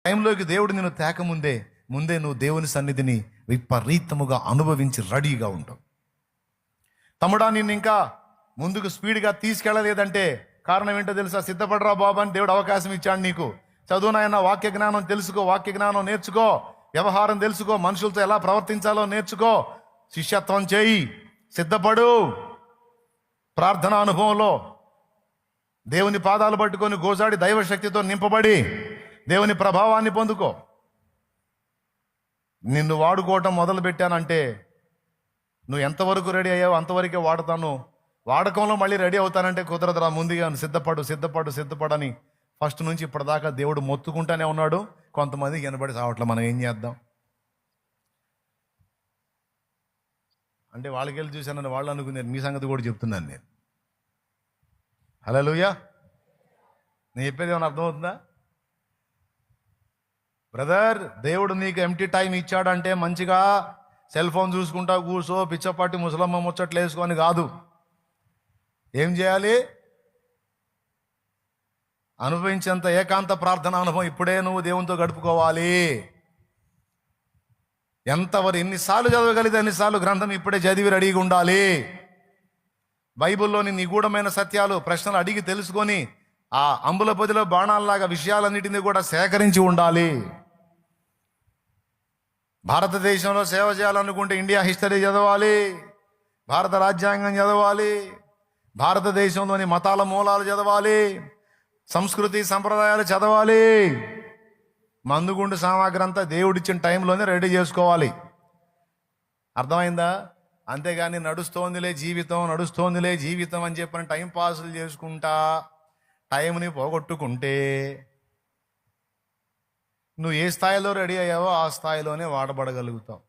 టైంలోకి దేవుడు నిన్ను తేకముందే ముందే నువ్వు దేవుని సన్నిధిని విపరీతముగా అనుభవించి రెడీగా ఉంటావు. తమ్ముడా, నిన్ను ఇంకా ముందుకు స్పీడ్గా తీసుకెళ్ళలేదంటే కారణం ఏంటో తెలుసా? సిద్ధపడరా బాబు అని దేవుడు అవకాశం ఇచ్చాడు నీకు. చదువునైనా వాక్య జ్ఞానం తెలుసుకో, వాక్య జ్ఞానం నేర్చుకో, వ్యవహారం తెలుసుకో, మనుషులతో ఎలా ప్రవర్తించాలో నేర్చుకో, శిష్యత్వం చేయి, సిద్ధపడు. ప్రార్థన అనుభవంలో దేవుని పాదాలు పట్టుకొని గోజాడి దైవశక్తితో నింపబడి దేవుని ప్రభావాన్ని పొందుకో. నిన్ను వాడుకోవటం మొదలు పెట్టానంటే నువ్వు ఎంతవరకు రెడీ అయ్యావో అంతవరకే వాడతాను. వాడకంలో మళ్ళీ రెడీ అవుతానంటే కుదరదురా. ముందుగా సిద్ధపడు సిద్ధపడు సిద్ధపడని ఫస్ట్ నుంచి ఇప్పటిదాకా దేవుడు మొత్తుకుంటానే ఉన్నాడు. కొంతమందికి వినబడి సావట్లే. మనం ఏం చేద్దాం అంటే వాళ్ళకి వెళ్ళి చూశానని వాళ్ళు అనుకున్నారు. మీ సంగతి కూడా చెప్తున్నాను నేను. హల్లెలూయా. నేను చెప్పేది ఏమైనా అర్థమవుతుందా? బ్రదర్, దేవుడు నీకు ఎంటీ టైం ఇచ్చాడంటే మంచిగా సెల్ ఫోన్ చూసుకుంటా కూర్చో, పిచ్చపాటి ముసలమ్మ ముచ్చట్లు వేసుకొని కాదు. ఏం చేయాలి? అనుభవించేంత ఏకాంత ప్రార్థన అనుభవం ఇప్పుడే నువ్వు దేవునితో గడుపుకోవాలి. ఎన్నిసార్లు చదవగలిగితే అన్నిసార్లు గ్రంథం ఇప్పుడే చదివి రెడీగా ఉండాలి. బైబిల్లోని నిగూఢమైన సత్యాలు ప్రశ్నలు అడిగి తెలుసుకొని ఆ అంబుల పొదిలో బాణాలలాగా విషయాలన్నిటినీ కూడా సేకరించి ఉండాలి. భారతదేశంలో సేవ చేయాలనుకుంటే ఇండియా హిస్టరీ చదవాలి, భారత రాజ్యాంగం చదవాలి, భారతదేశంలోని మతాల మూలాలు చదవాలి, సంస్కృతి సంప్రదాయాలు చదవాలి. మందుగుండు సామాగ్రి అంతా దేవుడిచ్చిన టైంలోనే రెడీ చేసుకోవాలి. అర్థమైందా? అంతేగాని నడుస్తోందిలే జీవితం అని చెప్పని టైం పాసులు చేసుకుంటా టైంని పోగొట్టుకుంటే నువ్వు ఏ స్థాయిలో రెడీ అయ్యావో ఆ స్థాయిలోనే వాడబడగలుగుతావు.